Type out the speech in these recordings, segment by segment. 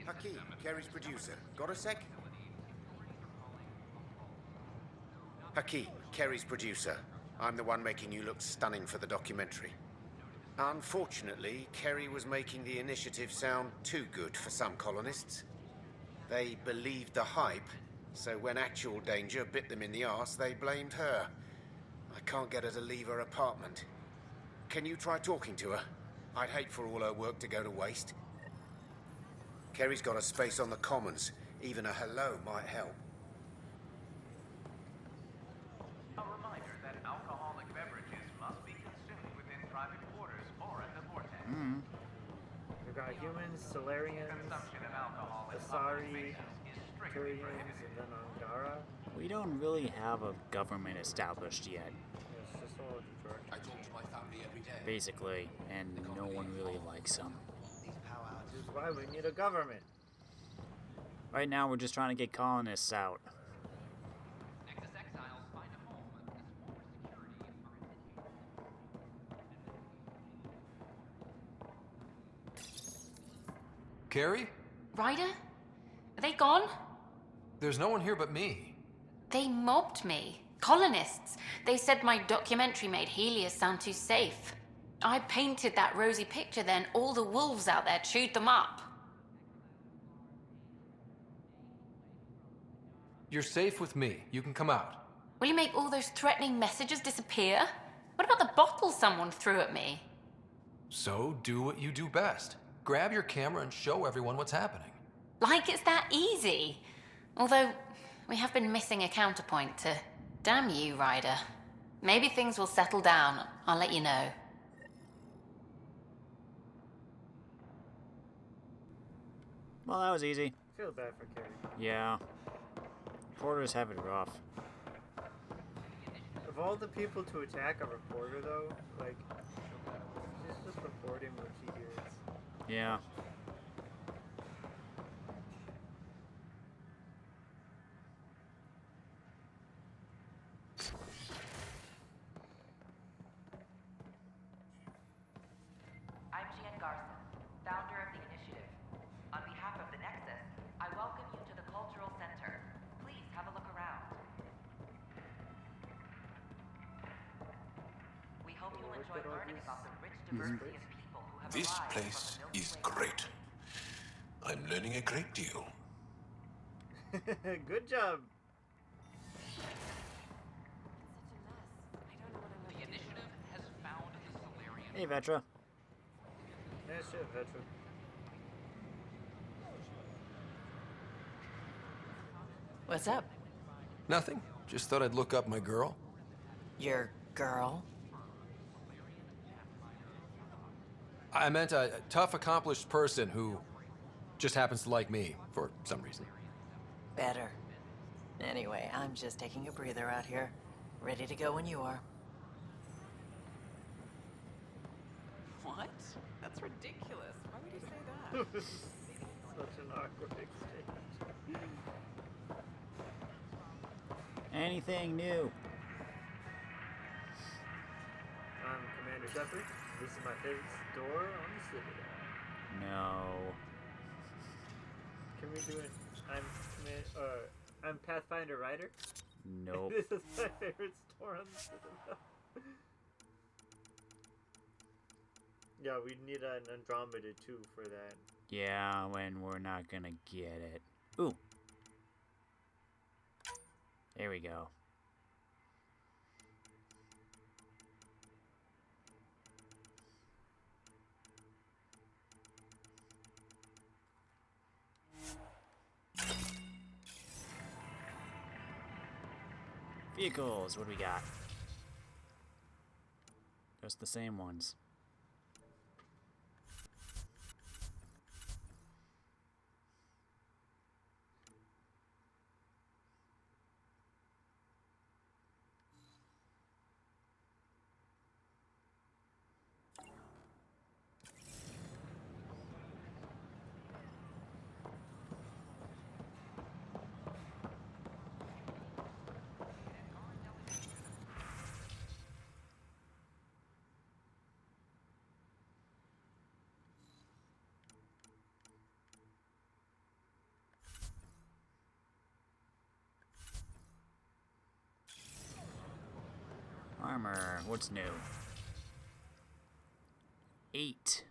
Hakeem, Kerry's producer. Got a sec? Hakeem, Kerry's producer. I'm the one making you look stunning for the documentary. Unfortunately, Kerry was making the initiative sound too good for some colonists. They believed the hype, so when actual danger bit them in the arse, they blamed her. I can't get her to leave her apartment. Can you try talking to her? I'd hate for all her work to go to waste. Kerry's got a space on the commons. Even a hello might help. A reminder that alcoholic beverages must be consumed within private quarters or at the vortex. We've got humans, Solarians, Consumption of alcohol in public Asari, spaces is strictly Turians, prohibited. and then Angara. We don't really have a government established yet, It's just all George. I talk to my family every day. basically, and no one really likes them. This is why we need a government. Right now, we're just trying to get colonists out. Nexus exiles find a home as more security are Carrie? Ryder? Are they gone? There's no one here but me. They mobbed me. Colonists. They said my documentary made Helios sound too safe. I painted that rosy picture, then all the wolves out there chewed them up. You're safe with me. You can come out. Will you make all those threatening messages disappear? What about the bottle someone threw at me? So do what you do best. Grab your camera and show everyone what's happening. Like it's that easy. Although, we have been missing a counterpoint to... Damn you, Ryder. Maybe things will settle down. I'll let you know. Well, that was easy. I feel bad for Carrie. Yeah. Reporters have it rough. Of all the people to attack a reporter, though, like, she's just reporting what she hears. Yeah. I'm Jan Garson, founder of the initiative. On behalf of the Nexus, I welcome you to the Cultural Center. Please have a look around. We hope you'll enjoy learning about the rich diversity of people who have This arrived place from the Milky is Way great. I'm learning a great deal. Good job. The initiative has found the Solarian. Hey, Vetra. Yeah, shit, veteran. What's up? Nothing. Just thought I'd look up my girl. Your girl? I meant a tough, accomplished person who just happens to like me for some reason. Better. Anyway, I'm just taking a breather out here. Ready to go when you are. What? That's ridiculous. Why would you say that? Such an awkward exchange. Anything new? I'm Commander Shepard. This is my favorite store on the Citadel. No. Can we do it? I'm Pathfinder Ryder. Nope. This is my favorite store on the Citadel. Yeah, we need an Andromeda too for that. Yeah, when we're not gonna get it. Ooh. There we go. Vehicles, what do we got? Just the same ones. Armor. What's new? 8.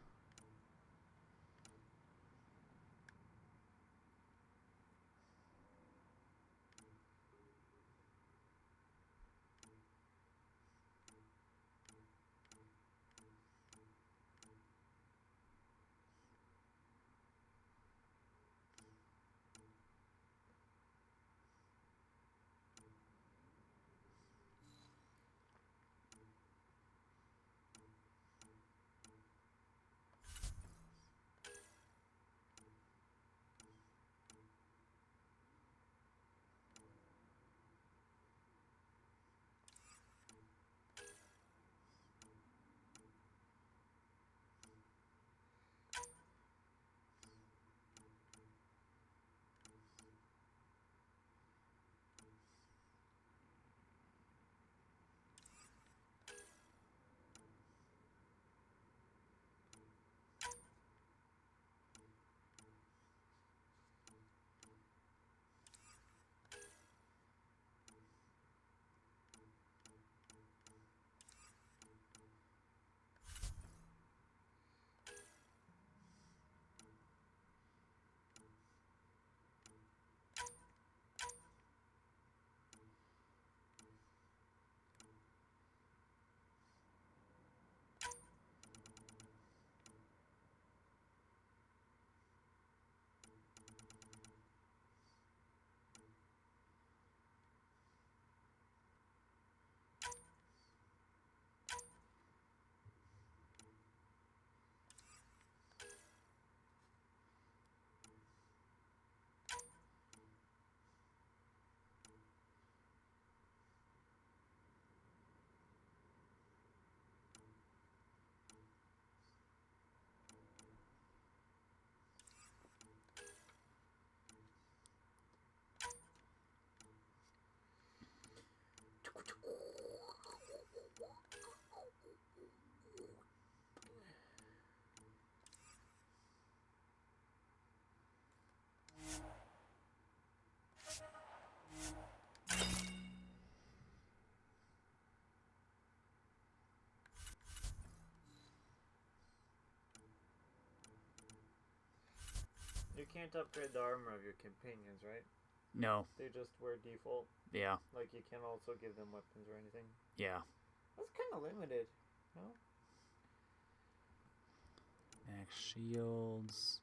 You can't upgrade the armor of your companions, right? No. They just wear default. Yeah. Like, you can't also give them weapons or anything. Yeah. That's kind of limited, no? Max shields.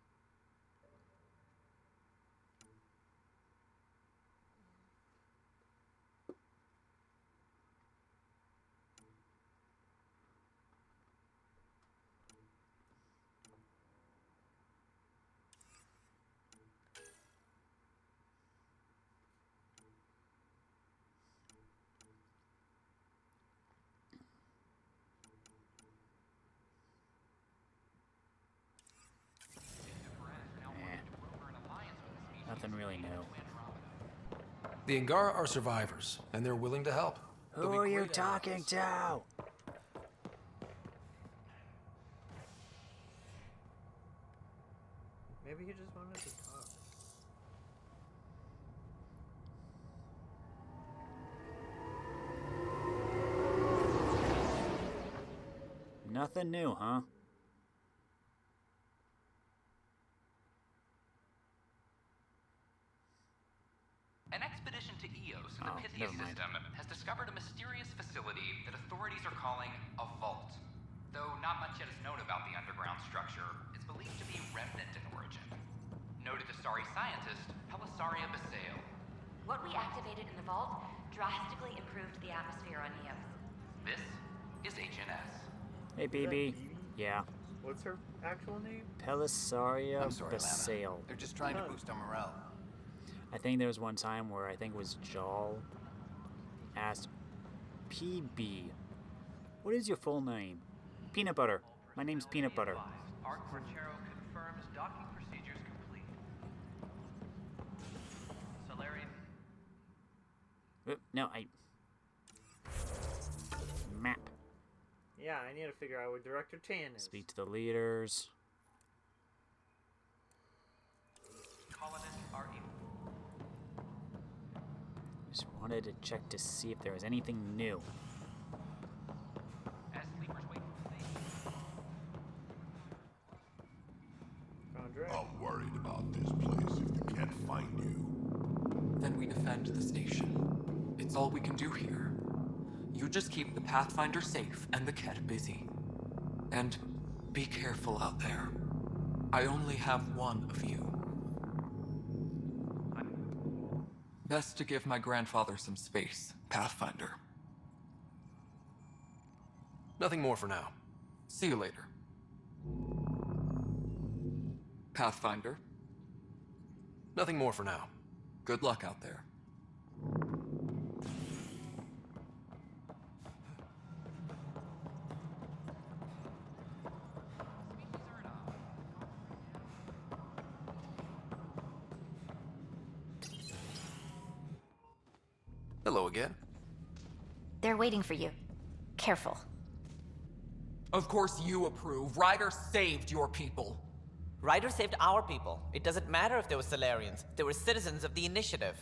Nothing really new. The Angara are survivors, and they're willing to help. They'll Who be are you great talking allies. to? Maybe he just wanted to talk. Nothing new, huh? An expedition to Eos in the Oh, Pythia never mind. system has discovered a mysterious facility that authorities are calling a vault. Though not much yet is known about the underground structure, it's believed to be remnant in origin. Noted Asari scientist Pelisaria Basale. What we activated in the vault drastically improved the atmosphere on Eos. This is HNS. Hey, Is that BB. Phoebe? Yeah. What's her actual name? Pelisaria I'm sorry, Basale. Lana. They're just trying to boost our morale. I think there was one time where I think it was Jal asked PB, what is your full name? Peanut Butter. My name's Peanut Butter. Arc Corchero confirms docking procedures complete. Solarian. No, I... Map. Yeah, I need to figure out what Director Tan is. Speak to the leaders. Colonists are in. Just wanted to check to see if there was anything new. That's all we can do here. You just keep the Pathfinder safe and the Ket busy. And be careful out there. I only have one of you. Best to give my grandfather some space, Pathfinder. Nothing more for now. See you later. Pathfinder. Nothing more for now. Good luck out there. Hello again. They're waiting for you. Careful. Of course you approve. Ryder saved your people. Ryder saved our people. It doesn't matter if they were Solarians. They were citizens of the Initiative.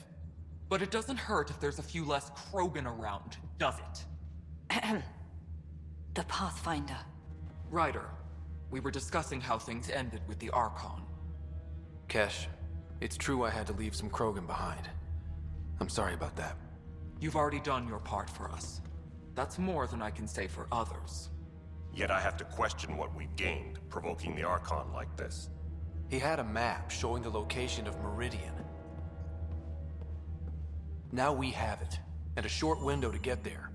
But it doesn't hurt if there's a few less Krogan around, does it? The Pathfinder. Ryder, we were discussing how things ended with the Archon. Kesh, it's true I had to leave some Krogan behind. I'm sorry about that. You've already done your part for us. That's more than I can say for others. Yet I have to question what we gained, provoking the Archon like this. He had a map showing the location of Meridian. Now we have it, and a short window to get there.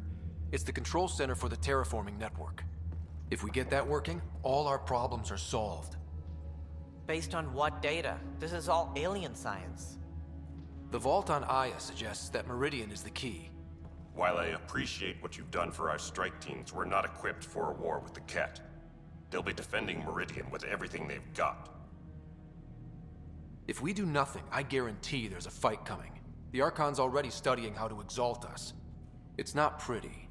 It's the control center for the terraforming network. If we get that working, all our problems are solved. Based on what data? This is all alien science. The vault on Aya suggests that Meridian is the key. While I appreciate what you've done for our strike teams, we're not equipped for a war with the Ket. They'll be defending Meridian with everything they've got. If we do nothing, I guarantee there's a fight coming. The Archon's already studying how to exalt us. It's not pretty.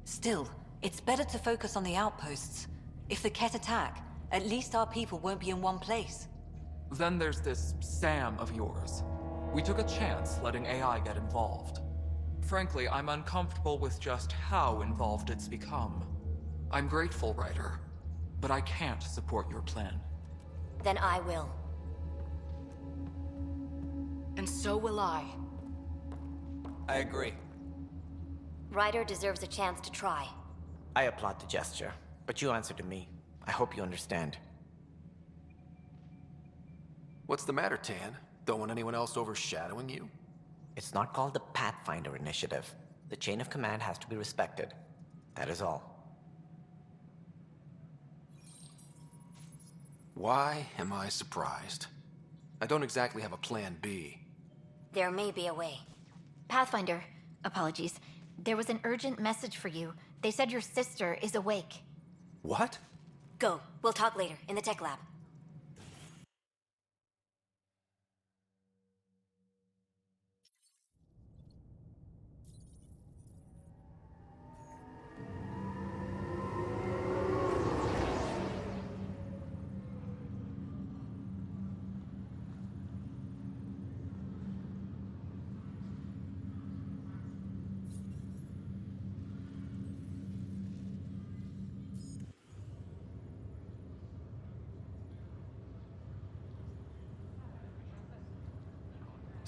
Still, it's better to focus on the outposts. If the Ket attack, at least our people won't be in one place. Then there's this Sam of yours. We took a chance letting AI get involved. Frankly, I'm uncomfortable with just how involved it's become. I'm grateful, Ryder, but I can't support your plan. Then I will. And so will I. I agree. Ryder deserves a chance to try. I applaud the gesture, but you answer to me. I hope you understand. What's the matter, Tan? Don't want anyone else overshadowing you? It's not called the Pathfinder Initiative. The chain of command has to be respected. That is all. Why am I surprised? I don't exactly have a plan B. There may be a way. Pathfinder, apologies. There was an urgent message for you. They said your sister is awake. What? Go. We'll talk later, in the tech lab.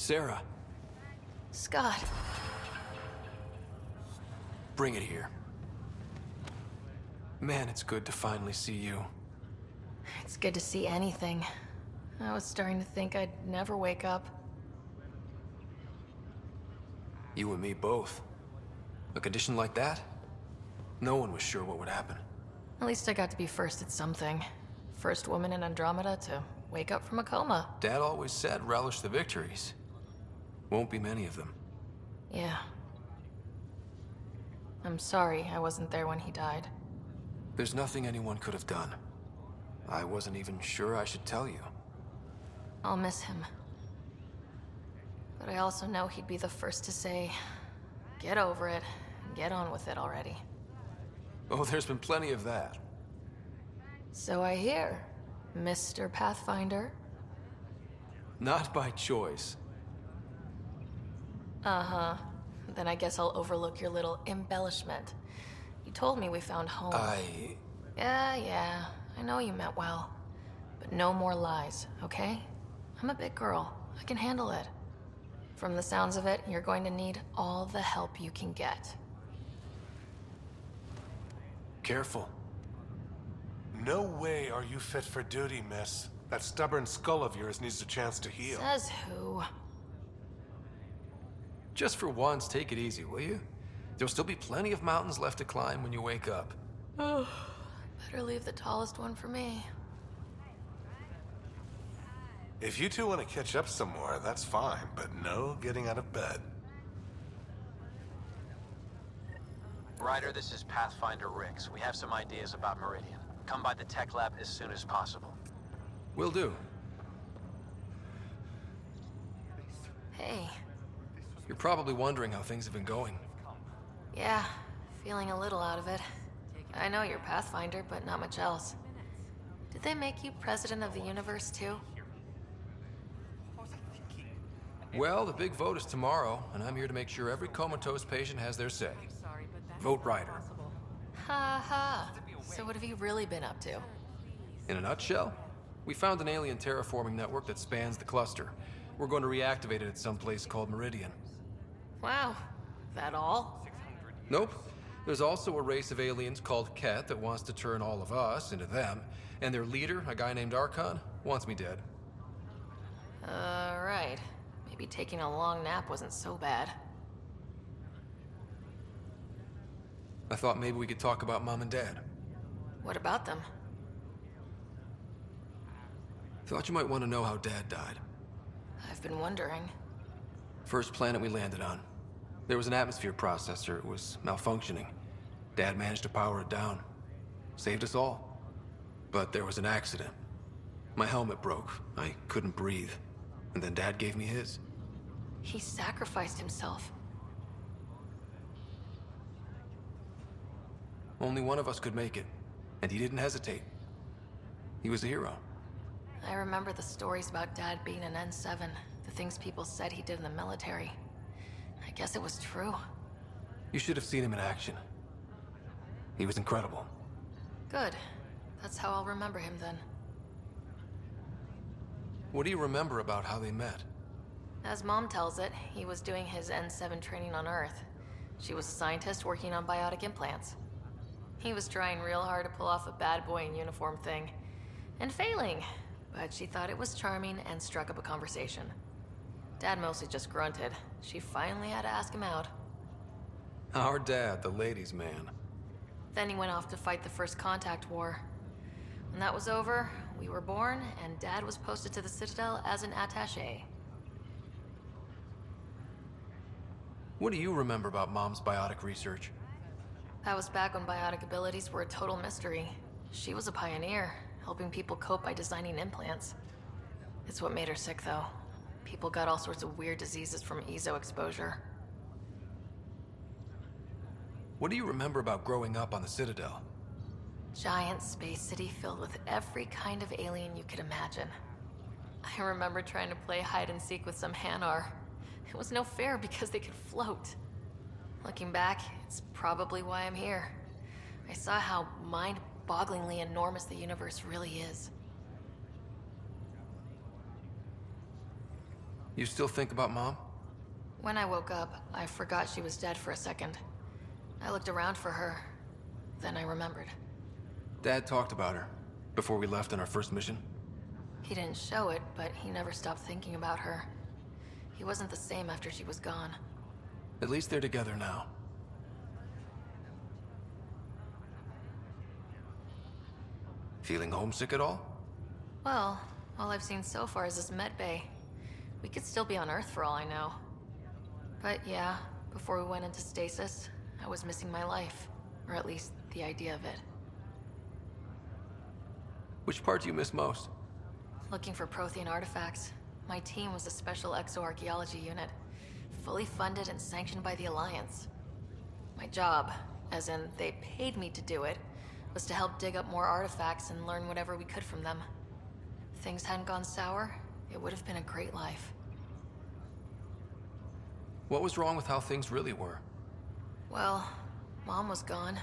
Sarah, Scott. bring it here. Man, it's good to finally see you. It's good to see anything. I was starting to think I'd never wake up. You and me both. A condition like that? No one was sure what would happen. At least I got to be first at something. First woman in Andromeda to wake up from a coma. Dad always said relish the victories. Won't be many of them. Yeah. I'm sorry I wasn't there when he died. There's nothing anyone could have done. I wasn't even sure I should tell you. I'll miss him. But I also know he'd be the first to say, get over it, and get on with it already. Oh, there's been plenty of that. So I hear, Mr. Pathfinder. Not by choice. Uh-huh. Then I guess I'll overlook your little embellishment. You told me we found home. Yeah, I know you meant well. But no more lies, okay? I'm a big girl. I can handle it. From the sounds of it, you're going to need all the help you can get. Careful. No way are you fit for duty, miss. That stubborn skull of yours needs a chance to heal. Says who? Just for once, take it easy, will you? There'll still be plenty of mountains left to climb when you wake up. Oh, better leave the tallest one for me. If you two want to catch up some more, that's fine, but no getting out of bed. Ryder, this is Pathfinder Rix. We have some ideas about Meridian. Come by the tech lab as soon as possible. Will do. Hey. You're probably wondering how things have been going. Yeah, feeling a little out of it. I know you're Pathfinder, but not much else. Did they make you president of the universe, too? Well, the big vote is tomorrow, and I'm here to make sure every comatose patient has their say. Vote Ryder. Ha ha. So what have you really been up to? In a nutshell, we found an alien terraforming network that spans the cluster. We're going to reactivate it at some place called Meridian. Wow. That all? Nope. There's also a race of aliens called Ket that wants to turn all of us into them, and their leader, a guy named Archon, wants me dead. Right. Maybe taking a long nap wasn't so bad. I thought maybe we could talk about Mom and Dad. What about them? Thought you might want to know how Dad died. I've been wondering. First planet we landed on. There was an atmosphere processor. It was malfunctioning. Dad managed to power it down. Saved us all. But there was an accident. My helmet broke. I couldn't breathe. And then Dad gave me his. He sacrificed himself. Only one of us could make it. And he didn't hesitate. He was a hero. I remember the stories about Dad being an N7. The things people said he did in the military. I guess it was true. You should have seen him in action. He was incredible. Good. That's how I'll remember him then. What do you remember about how they met? As Mom tells it, he was doing his N7 training on Earth. She was a scientist working on biotic implants. He was trying real hard to pull off a bad boy in uniform thing. And failing. But she thought it was charming and struck up a conversation. Dad mostly just grunted. She finally had to ask him out. Our dad, the ladies' man. Then he went off to fight the First Contact War. When that was over, we were born, and Dad was posted to the Citadel as an attaché. What do you remember about Mom's biotic research? That was back when biotic abilities were a total mystery. She was a pioneer, helping people cope by designing implants. It's what made her sick, though. People got all sorts of weird diseases from EZO exposure. What do you remember about growing up on the Citadel? Giant space city filled with every kind of alien you could imagine. I remember trying to play hide and seek with some Hanar. It was no fair because they could float. Looking back, it's probably why I'm here. I saw how mind-bogglingly enormous the universe really is. You still think about Mom? When I woke up, I forgot she was dead for a second. I looked around for her, then I remembered. Dad talked about her before we left on our first mission. He didn't show it, but he never stopped thinking about her. He wasn't the same after she was gone. At least they're together now. Feeling homesick at all? Well, all I've seen so far is this med bay. We could still be on Earth for all I know. But yeah, before we went into stasis, I was missing my life. Or at least the idea of it. Which part do you miss most? Looking for Prothean artifacts. My team was a special exoarchaeology unit, fully funded and sanctioned by the Alliance. My job, as in they paid me to do it, was to help dig up more artifacts and learn whatever we could from them. If things hadn't gone sour, it would have been a great life. What was wrong with how things really were? Well, Mom was gone.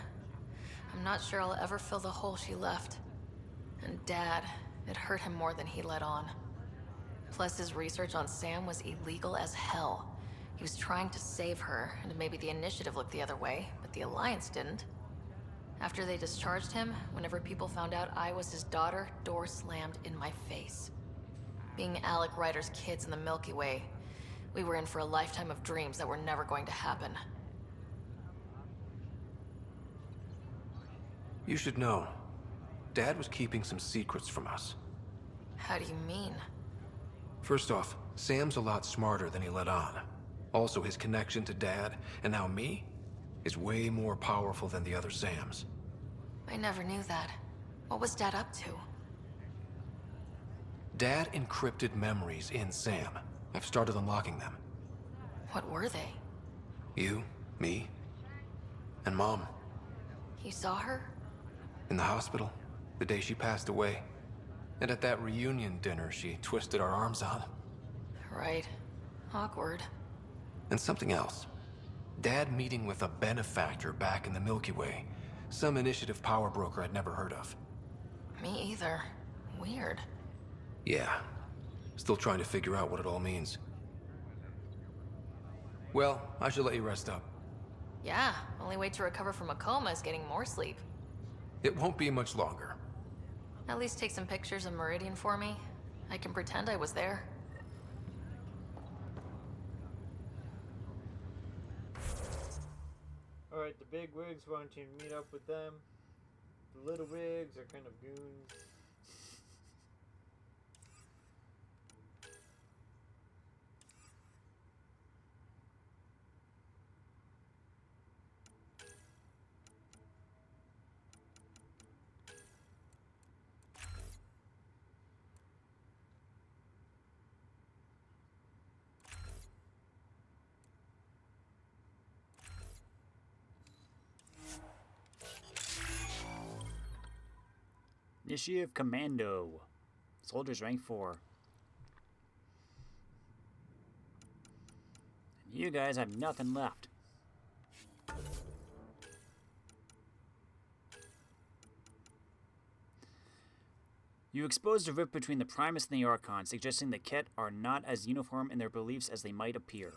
I'm not sure I'll ever fill the hole she left. And Dad, it hurt him more than he let on. Plus, his research on Sam was illegal as hell. He was trying to save her, and maybe the Initiative looked the other way, but the Alliance didn't. After they discharged him, whenever people found out I was his daughter, doors slammed in my face. Being Alec Ryder's kids in the Milky Way, we were in for a lifetime of dreams that were never going to happen. You should know. Dad was keeping some secrets from us. How do you mean? First off, Sam's a lot smarter than he let on. Also, his connection to Dad, and now me, is way more powerful than the other Sams. I never knew that. What was Dad up to? Dad encrypted memories in Sam. I've started unlocking them. What were they? You, me, and Mom. You saw her? In the hospital, the day she passed away. And at that reunion dinner she twisted our arms on. Right. Awkward. And something else. Dad meeting with a benefactor back in the Milky Way. Some Initiative power broker I'd never heard of. Me either. Weird. Yeah. Still trying to figure out what it all means. Well, I should let you rest up. Yeah, only way to recover from a coma is getting more sleep. It won't be much longer. At least take some pictures of Meridian for me. I can pretend I was there. Alright, the big wigs want you to meet up with them. The little wigs are kind of goons. Initiative Commando. Soldiers rank 4. And you guys have nothing left. You exposed a rift between the Primus and the Archon, suggesting the Ket are not as uniform in their beliefs as they might appear.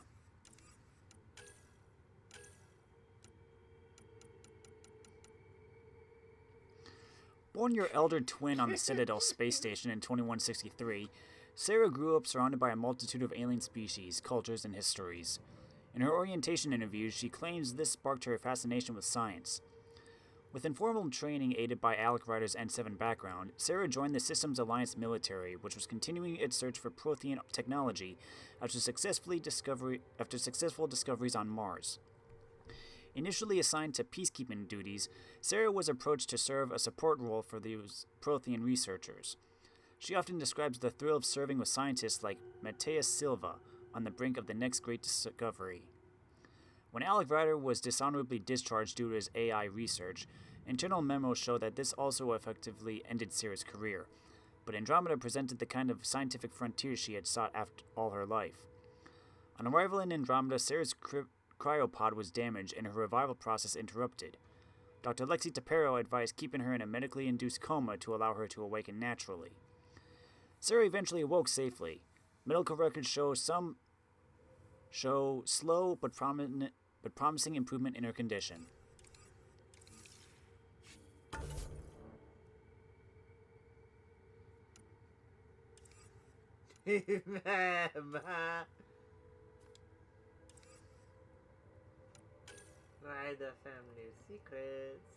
Born your elder twin on the Citadel space station in 2163, Sarah grew up surrounded by a multitude of alien species, cultures, and histories. In her orientation interviews, she claims this sparked her fascination with science. With informal training aided by Alec Ryder's N7 background, Sarah joined the Systems Alliance military, which was continuing its search for Prothean technology after successful discoveries on Mars. Initially assigned to peacekeeping duties, Sarah was approached to serve a support role for these Prothean researchers. She often describes the thrill of serving with scientists like Mateus Silva on the brink of the next great discovery. When Alec Ryder was dishonorably discharged due to his AI research, internal memos show that this also effectively ended Sarah's career, but Andromeda presented the kind of scientific frontier she had sought after all her life. On arrival in Andromeda, Sarah's cryopod was damaged and her revival process interrupted. Dr. Lexi Tapero advised keeping her in a medically induced coma to allow her to awaken naturally. Sarah eventually awoke safely. Medical records show slow but promising improvement in her condition. Hide the family secrets.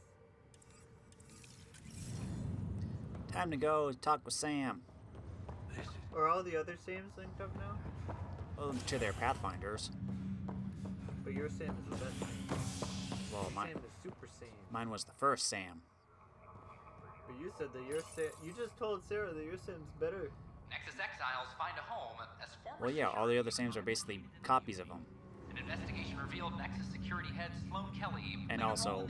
Time to go talk with Sam. Are all the other Sams linked up now? Well, to their Pathfinders. But your Sam is the best Sam. Well, Sam is Super Sam. Mine was the first Sam. But you said that your Sam. You just told Sarah that your Sam's better. Nexus exiles find a home as former. Well, yeah, all the other Sams are basically copies of them. An investigation revealed Nexus security head Sloan Kelly And also,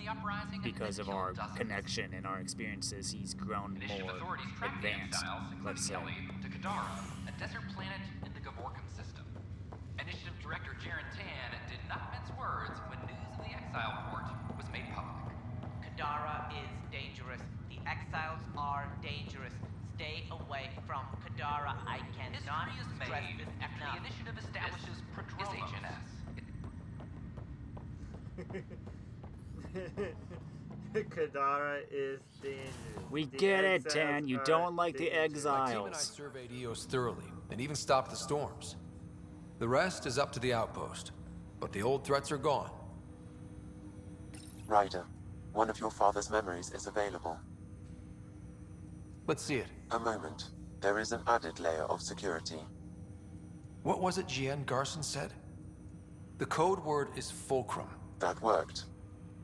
because of our connection and our experiences, he's grown more advanced, let's say. Kelly to Kadara, a desert planet in the Gavorkan system. Initiative Director Jaren Tan did not mince words when news of the exile port was made public. Kadara is dangerous. The exiles are dangerous. Stay away from Kadara. I cannot History is Kadara is dangerous. We The get it, exiles Tan. You are don't like the dangerous. My team and I exiles. surveyed EOS thoroughly, and even stopped the storms. The rest is up to the outpost, but the old threats are gone. Ryder, one of your father's memories is available. Let's see it. A moment. There is an added layer of security. What was it GN Garson said? The code word is fulcrum. That worked.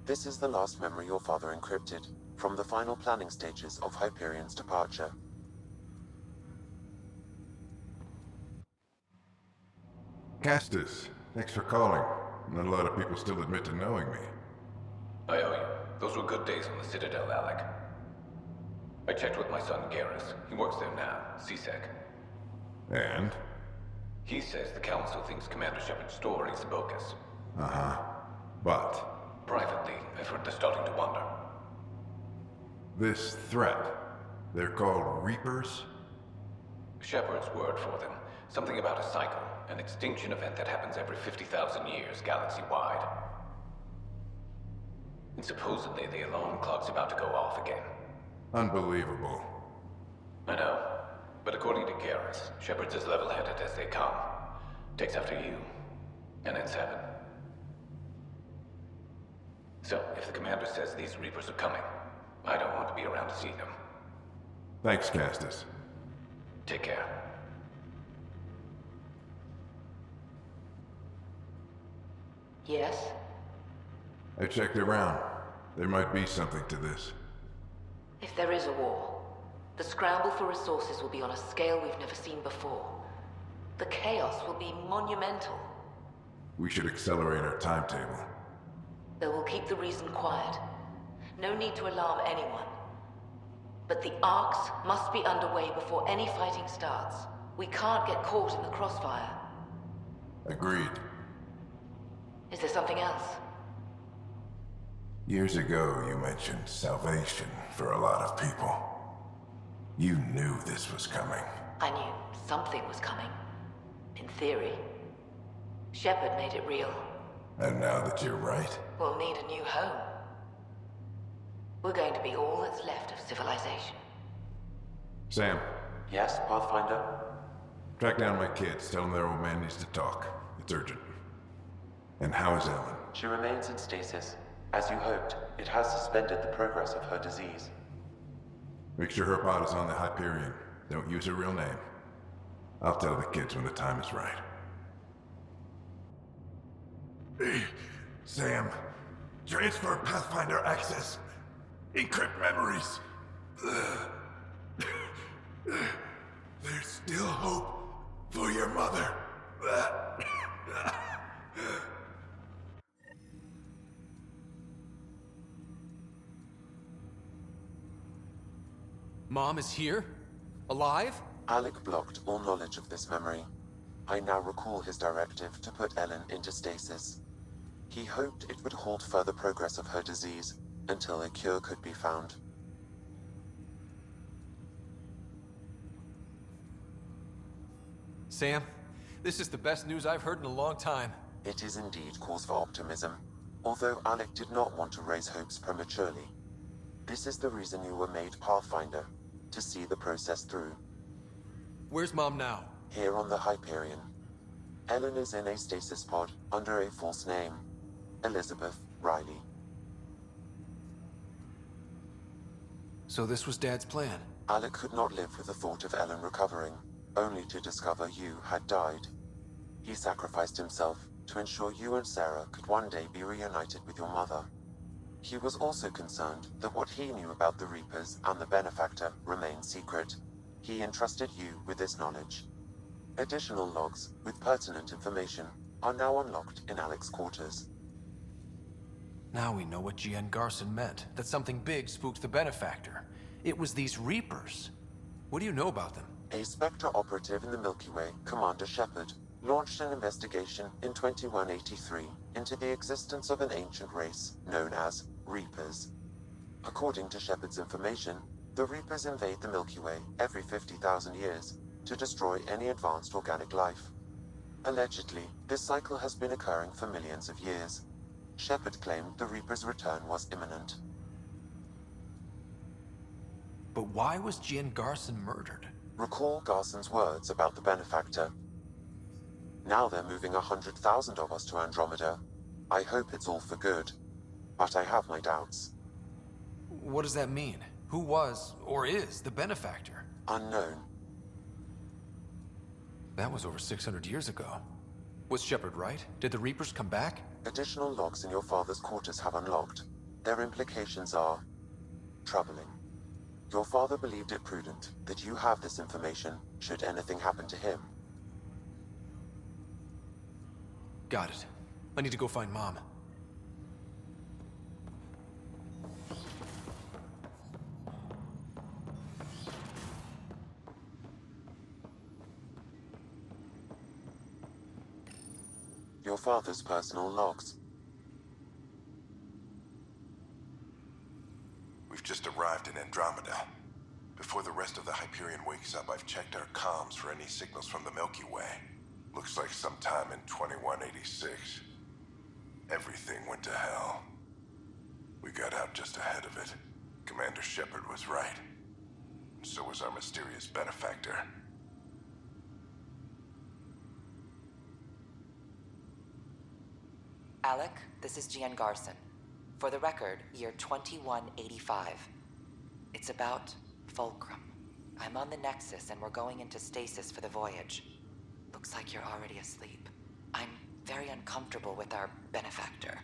This is the last memory your father encrypted, from the final planning stages of Hyperion's departure. Castus, thanks for calling. Not a lot of people still admit to knowing me. I owe you. Those were good days on the Citadel, Alec. I checked with my son Garrus. He works there now, CSEC. And? He says the Council thinks Commander Shepard's story is bogus. Uh-huh. But? Privately, I've heard they're starting to wonder. This threat, they're called Reapers? Shepard's word for them. Something about a cycle, an extinction event that happens every 50,000 years, galaxy-wide. And supposedly the alarm clock's about to go off again. Unbelievable. I know. But according to Garrus, Shepard's as level-headed as they come. Takes after you. And ends heaven. So, if the commander says these Reapers are coming, I don't want to be around to see them. Thanks, Castus. Take care. Yes? I checked around. There might be something to this. If there is a war, the scramble for resources will be on a scale we've never seen before. The chaos will be monumental. We should accelerate our timetable. They will keep the reason quiet. No need to alarm anyone. But the arcs must be underway before any fighting starts. We can't get caught in the crossfire. Agreed. Is there something else? Years ago, you mentioned salvation for a lot of people. You knew this was coming. I knew something was coming. In theory. Shepard made it real. And now that you're right, We'll need a new home. We're going to be all that's left of civilization. Sam, Yes, Pathfinder? track down my kids. Tell them their old man needs to talk. It's urgent. And how is Ellen? She remains in stasis. As you hoped, it has suspended the progress of her disease. Make sure her pod is on the Hyperion. Don't use her real name. I'll tell the kids when the time is right. Hey, Sam. Transfer Pathfinder access. Encrypt memories. There's still hope for your mother. Mom is here? Alive? Alec blocked all knowledge of this memory. I now recall his directive to put Ellen into stasis. He hoped it would halt further progress of her disease until a cure could be found. Sam, this is the best news I've heard in a long time. It is indeed cause for optimism, although Alec did not want to raise hopes prematurely. This is the reason you were made Pathfinder, to see the process through. Where's Mom now? Here on the Hyperion. Ellen is in a stasis pod under a false name. Elizabeth Riley. So this was Dad's plan? Alec could not live with the thought of Ellen recovering, only to discover you had died. He sacrificed himself to ensure you and Sarah could one day be reunited with your mother. He was also concerned that what he knew about the Reapers and the Benefactor remained secret. He entrusted you with this knowledge. Additional logs with pertinent information are now unlocked in Alec's quarters. Now we know what GN Garson meant, that something big spooked the Benefactor. It was these Reapers. What do you know about them? A Spectre operative in the Milky Way, Commander Shepard, launched an investigation in 2183 into the existence of an ancient race known as Reapers. According to Shepard's information, the Reapers invade the Milky Way every 50,000 years to destroy any advanced organic life. Allegedly, this cycle has been occurring for millions of years. Shepard claimed the Reaper's return was imminent. But why was Jian Garson murdered? Recall Garson's words about the benefactor. Now they're moving 100,000 of us to Andromeda. I hope it's all for good, but I have my doubts. What does that mean? Who was, or is, the benefactor? Unknown. That was over 600 years ago. Was Shepard right? Did the Reapers come back? Additional logs in your father's quarters have unlocked. Their implications are troubling. Your father believed it prudent that you have this information should anything happen to him. Got it. I need to go find Mom. Your father's personal logs. We've just arrived in Andromeda. Before the rest of the Hyperion wakes up, I've checked our comms for any signals from the Milky Way. Looks like sometime in 2186. Everything went to hell. We got out just ahead of it. Commander Shepard was right. And so was our mysterious benefactor. Alec, this is Jian Garson. For the record, year 2185. It's about Fulcrum. I'm on the Nexus and we're going into stasis for the voyage. Looks like you're already asleep. I'm very uncomfortable with our benefactor,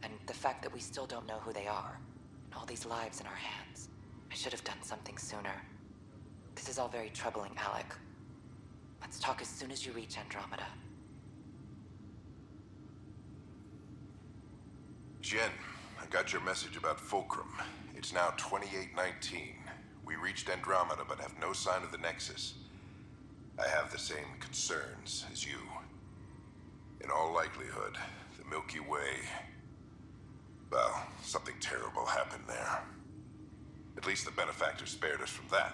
and the fact that we still don't know who they are, and all these lives in our hands. I should have done something sooner. This is all very troubling, Alec. Let's talk as soon as you reach Andromeda. Jen, I got your message about Fulcrum. It's now 2819. We reached Andromeda but have no sign of the Nexus. I have the same concerns as you. In all likelihood, the Milky Way... well, something terrible happened there. At least the benefactor spared us from that.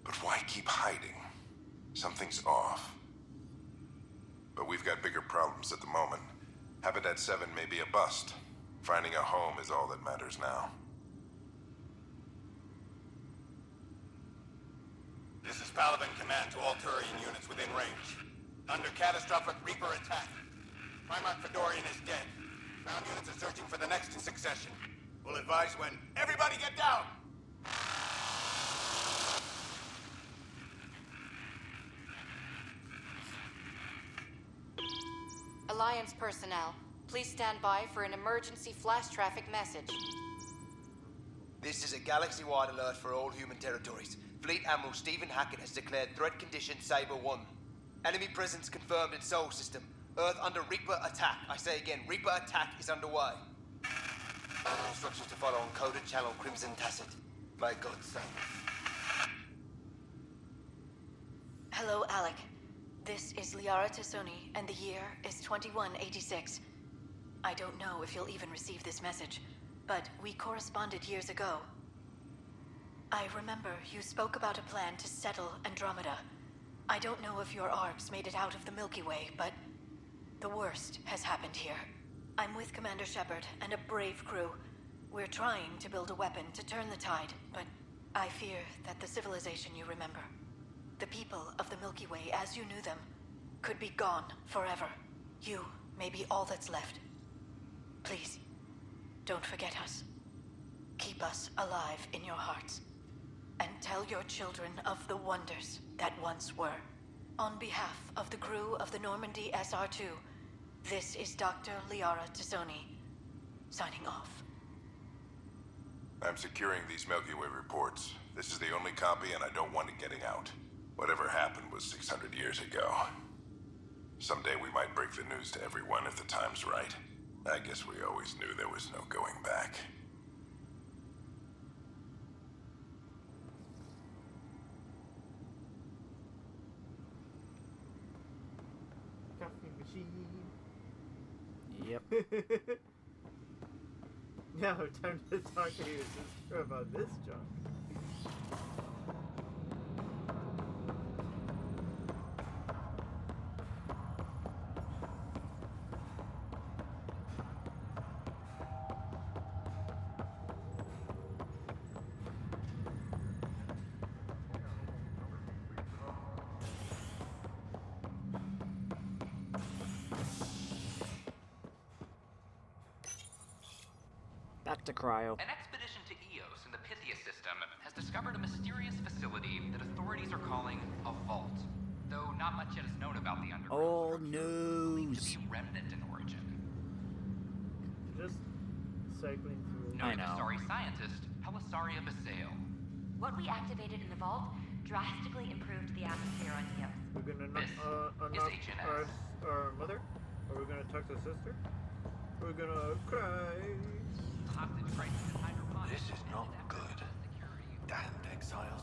But why keep hiding? Something's off. But we've got bigger problems at the moment. Habitat 7 may be a bust. Finding a home is all that matters now. This is Paladin Command to all Turian units within range. Under catastrophic Reaper attack. Primarch Fedorian is dead. Ground units are searching for the next in succession. We'll advise when. Everybody get down! Alliance personnel, please stand by for an emergency flash traffic message. This is a galaxy-wide alert for all human territories. Fleet Admiral Stephen Hackett has declared threat condition Saber 1. Enemy presence confirmed in Sol System. Earth under Reaper attack. I say again, Reaper attack is underway. Instructions to follow on coded channel Crimson Tacit. May God save. Hello, Alec. This is Liara Tassoni, and the year is 2186. I don't know if you'll even receive this message, but we corresponded years ago. I remember you spoke about a plan to settle Andromeda. I don't know if your arcs made it out of the Milky Way, but the worst has happened here. I'm with Commander Shepard and a brave crew. We're trying to build a weapon to turn the tide, but I fear that the civilization you remember, the people of the Milky Way as you knew them, could be gone forever. You may be all that's left. Please, don't forget us. Keep us alive in your hearts. And tell your children of the wonders that once were. On behalf of the crew of the Normandy SR2, this is Dr. Liara Tassoni, signing off. I'm securing these Milky Way reports. This is the only copy and I don't want it getting out. Whatever happened was 600 years ago. Someday we might break the news to everyone if the time's right. I guess we always knew there was no going back. Coffee machine. Yep. Now, time to talk to your sister about this junk. to cryo. An expedition to Eos in the Pythia system has discovered a mysterious facility that authorities are calling a vault. Though not much yet is known about the underground Old structure, it's believed news. to be remnant in origin. Just cycling through. I Noted know. Asari scientist Pelisaria Basale. What we activated in the vault drastically improved the atmosphere on Eos. We're gonna This unlock is HNS. our mother? Or we're gonna talk to sister? We're gonna cry. This is not good. Damned exiles.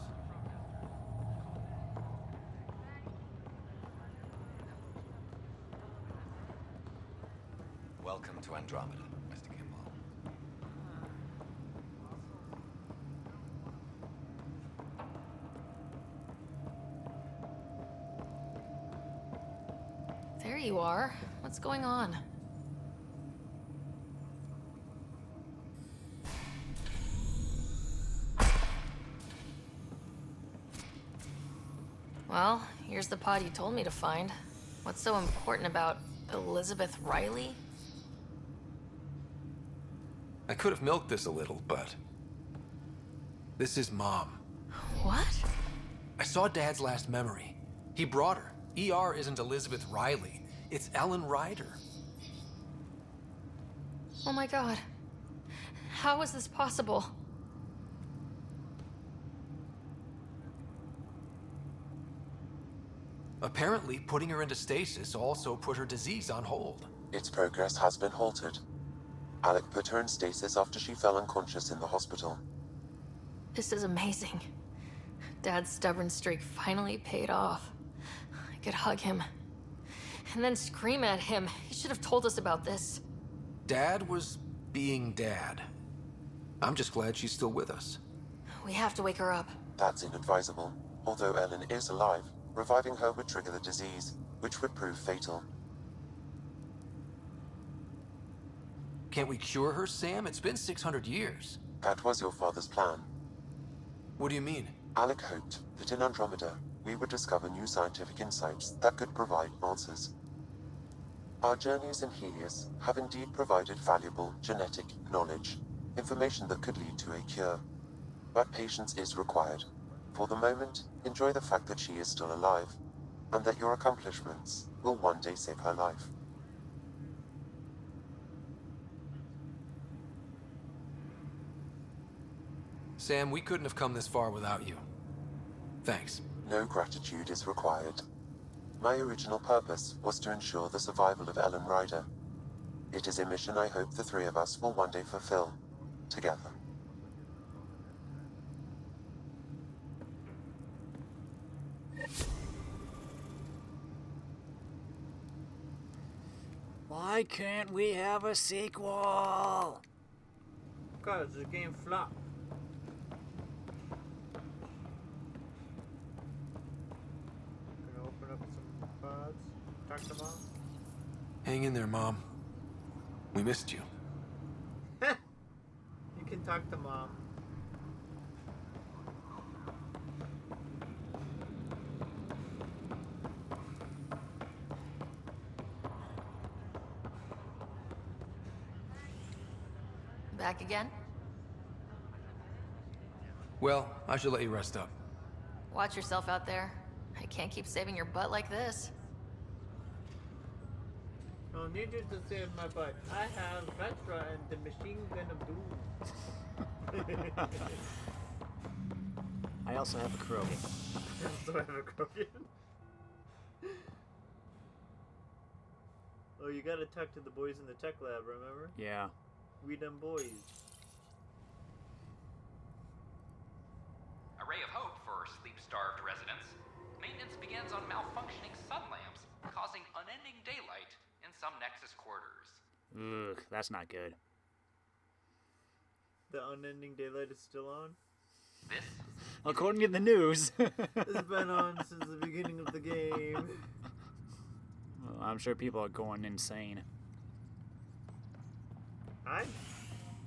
Welcome to Andromeda, Mr. Kimball. There you are. What's going on? Well, here's the pod you told me to find. What's so important about Elizabeth Riley? I could have milked this a little, but... This is Mom. What? I saw Dad's last memory. He brought her. ER isn't Elizabeth Riley. It's Ellen Ryder. Oh my god. How is this possible? Apparently, putting her into stasis also put her disease on hold. Its progress has been halted. Alec put her in stasis after she fell unconscious in the hospital. This is amazing. Dad's stubborn streak finally paid off. I could hug him. And then scream at him. He should have told us about this. Dad was being Dad. I'm just glad she's still with us. We have to wake her up. That's inadvisable. Although Ellen is alive, reviving her would trigger the disease, which would prove fatal. Can't we cure her, Sam? It's been 600 years. That was your father's plan. What do you mean? Alec hoped that in Andromeda, we would discover new scientific insights that could provide answers. Our journeys in Helios have indeed provided valuable genetic knowledge, information that could lead to a cure. But patience is required. For the moment, enjoy the fact that she is still alive, and that your accomplishments will one day save her life. Sam, we couldn't have come this far without you. Thanks. No gratitude is required. My original purpose was to ensure the survival of Ellen Ryder. It is a mission I hope the three of us will one day fulfill, together. Why can't we have a sequel? Cause the game flopped. Gonna open up some pods. Talk to Mom. Hang in there, Mom. We missed you. You can talk to Mom. Back again? Well, I should let you rest up. Watch yourself out there. I can't keep saving your butt like this. I'll need you to save my butt. I have Vetra and the machine gun of doom. I also have a Krogan. I also have a Krogan. Oh, you gotta talk to the boys in the tech lab, remember? Yeah. We them boys. A ray of hope for sleep-starved residents. Maintenance begins on malfunctioning sun lamps, causing unending daylight in some Nexus quarters. Ugh, that's not good. The unending daylight is still on? This? According to the news. It's been on since the beginning of the game. Well, I'm sure people are going insane. I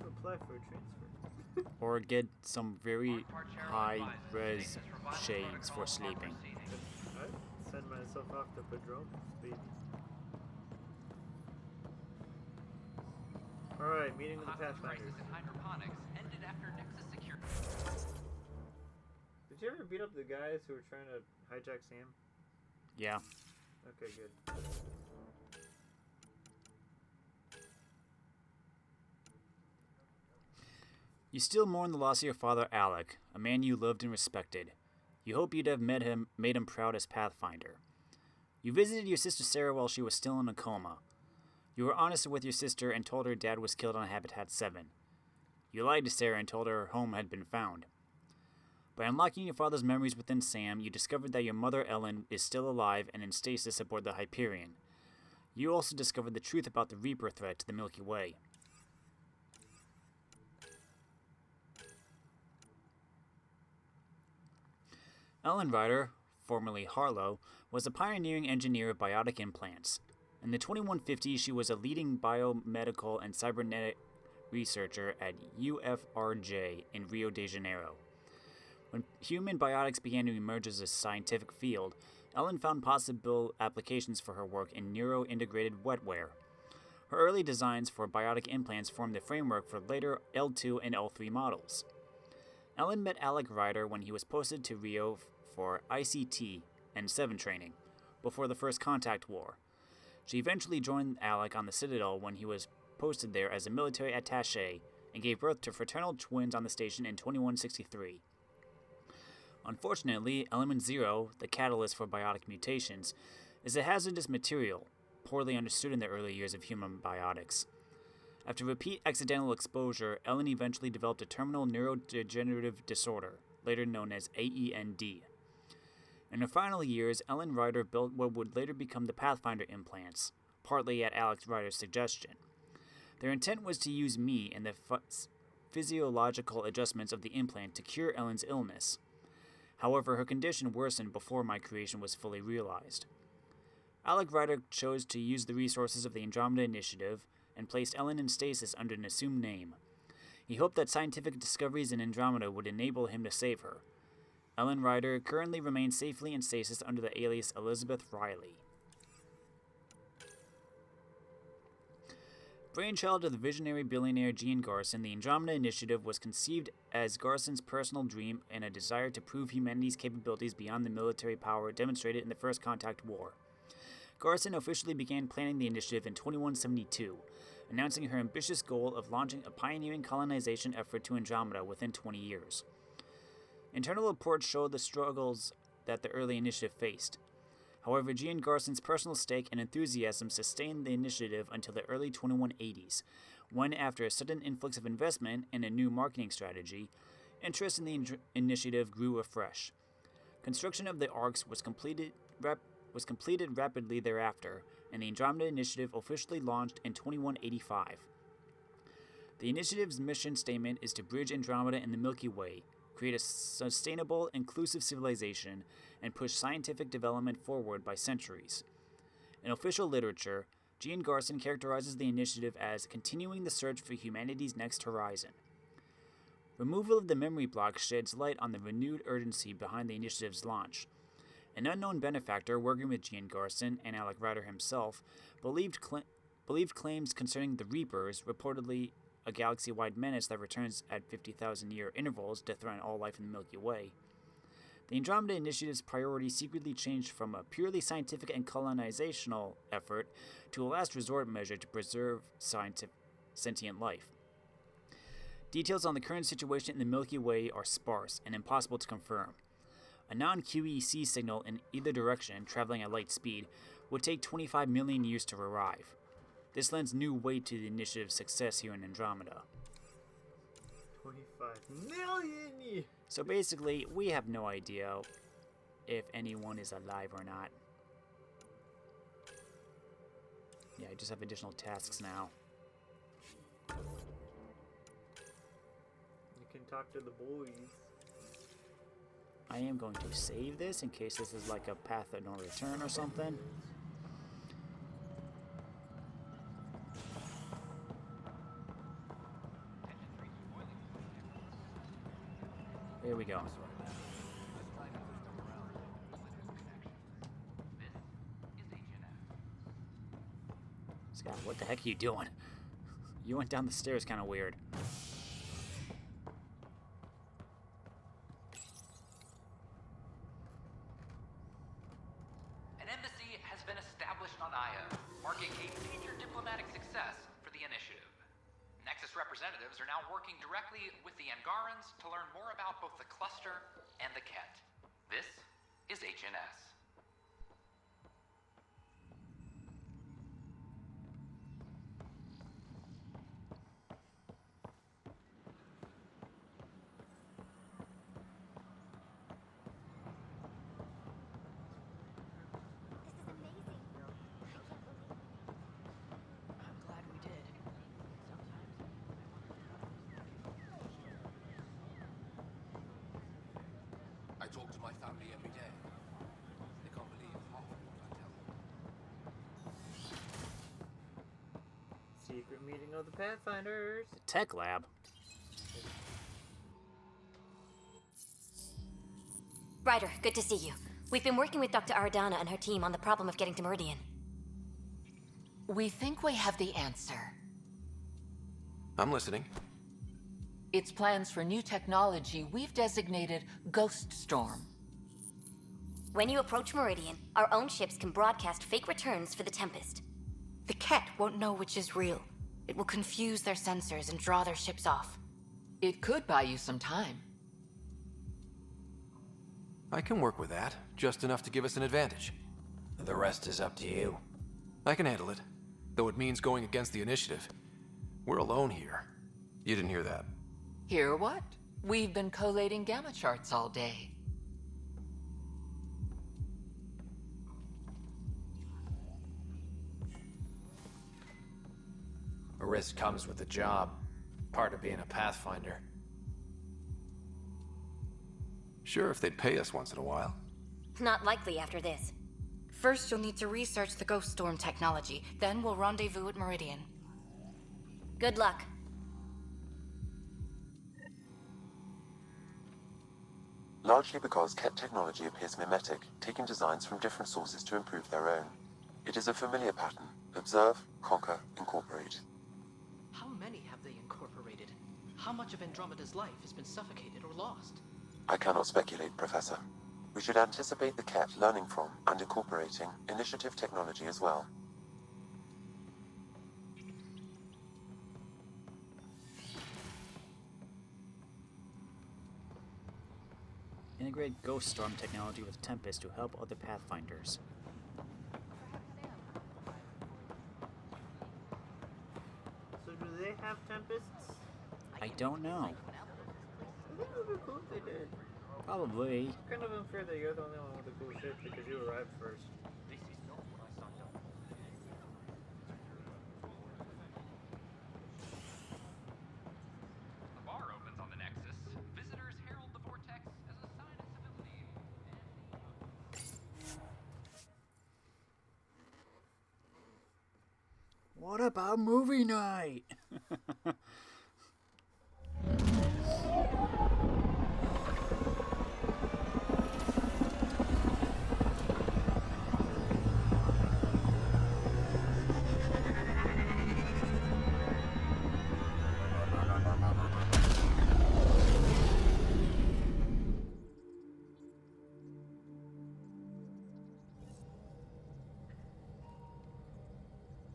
apply for a transfer. Or get some very high-res shades for sleeping. I'd send myself off to Padrone speed. Alright, meeting with the Hostage Pathfinder. crisis in hydroponics ended after Nexus secured. Did you ever beat up the guys who were trying to hijack Sam? Yeah. Okay, good. You still mourn the loss of your father, Alec, a man you loved and respected. You hope you'd have made him proud as Pathfinder. You visited your sister Sarah while she was still in a coma. You were honest with your sister and told her Dad was killed on Habitat 7. You lied to Sarah and told her her home had been found. By unlocking your father's memories within Sam, you discovered that your mother Ellen is still alive and in stasis aboard the Hyperion. You also discovered the truth about the Reaper threat to the Milky Way. Ellen Ryder, formerly Harlow, was a pioneering engineer of biotic implants. In the 2150s, she was a leading biomedical and cybernetic researcher at UFRJ in Rio de Janeiro. When human biotics began to emerge as a scientific field, Ellen found possible applications for her work in neuro-integrated wetware. Her early designs for biotic implants formed the framework for later L2 and L3 models. Ellen met Alec Ryder when he was posted to Rio for ICT and 7 training, before the First Contact War. She eventually joined Alec on the Citadel when he was posted there as a military attaché and gave birth to fraternal twins on the station in 2163. Unfortunately, Element 0, the catalyst for biotic mutations, is a hazardous material, poorly understood in the early years of human biotics. After repeat accidental exposure, Ellen eventually developed a terminal neurodegenerative disorder, later known as AEND. In her final years, Ellen Ryder built what would later become the Pathfinder implants, partly at Alex Ryder's suggestion. Their intent was to use me and the physiological adjustments of the implant to cure Ellen's illness. However, her condition worsened before my creation was fully realized. Alec Ryder chose to use the resources of the Andromeda Initiative and placed Ellen in stasis under an assumed name. He hoped that scientific discoveries in Andromeda would enable him to save her. Ellen Ryder currently remains safely in stasis under the alias Elizabeth Riley. Brainchild of the visionary billionaire Gene Garson, the Andromeda Initiative was conceived as Garson's personal dream and a desire to prove humanity's capabilities beyond the military power demonstrated in the First Contact War. Garson officially began planning the initiative in 2172, announcing her ambitious goal of launching a pioneering colonization effort to Andromeda within 20 years. Internal reports showed the struggles that the early initiative faced. However, Gene Garson's personal stake and enthusiasm sustained the initiative until the early 2180s, when, after a sudden influx of investment and a new marketing strategy, interest in the initiative grew afresh. Construction of the ARCs was completed rapidly thereafter, and the Andromeda Initiative officially launched in 2185. The initiative's mission statement is to bridge Andromeda and the Milky Way, create a sustainable, inclusive civilization, and push scientific development forward by centuries. In official literature, Gene Garson characterizes the initiative as continuing the search for humanity's next horizon. Removal of the memory block sheds light on the renewed urgency behind the initiative's launch. An unknown benefactor working with Gene Garson and Alec Ryder himself believed claims concerning the Reapers, reportedly a galaxy-wide menace that returns at 50,000-year intervals to threaten all life in the Milky Way. The Andromeda Initiative's priority secretly changed from a purely scientific and colonizational effort to a last resort measure to preserve sentient life. Details on the current situation in the Milky Way are sparse and impossible to confirm. A non-QEC signal in either direction, traveling at light speed, would take 25 million years to arrive. This lends new weight to the initiative's success here in Andromeda. 25 million! So basically, we have no idea if anyone is alive or not. Yeah, I just have additional tasks now. You can talk to the boys. I am going to save this in case this is like a path of no return or something. Here we go. Scott, what the heck are you doing? You went down the stairs kind of weird. An embassy has been established on Aya, marking a major diplomatic success for the initiative. Nexus representatives are now working directly with the Angarans to learn more about both the cluster and the Ket. This is HNS. I'm glad we did. I talk to my family every day. They can't believe half of what I tell them. Secret meeting of the Pathfinders. The tech lab. Ryder, good to see you. We've been working with Dr. Aradana and her team on the problem of getting to Meridian. We think we have the answer. I'm listening. It's plans for new technology we've designated Ghost Storm. When you approach Meridian, our own ships can broadcast fake returns for the Tempest. The Ket won't know which is real. It will confuse their sensors and draw their ships off. It could buy you some time. I can work with that, just enough to give us an advantage. The rest is up to you. I can handle it, though it means going against the initiative. We're alone here. You didn't hear that. Hear what? We've been collating gamma charts all day. A risk comes with the job. Part of being a Pathfinder. Sure, if they'd pay us once in a while. Not likely after this. First, you'll need to research the Ghost Storm technology. Then we'll rendezvous at Meridian. Good luck. Largely because Ket technology appears mimetic, taking designs from different sources to improve their own. It is a familiar pattern. Observe, conquer, incorporate. How many have they incorporated? How much of Andromeda's life has been suffocated or lost? I cannot speculate, Professor. We should anticipate the Ket learning from and incorporating initiative technology as well. Integrate Ghost Storm technology with Tempest to help other Pathfinders. So do they have Tempests? I don't know. I think it would be cool if they did. Probably. It's kind of unfair that you're the only one with a cool ship because you arrived first. The bar opens on the Nexus. Visitors herald the vortex as a sign of civility. What about movie night?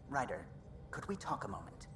Ryder, could we talk a moment?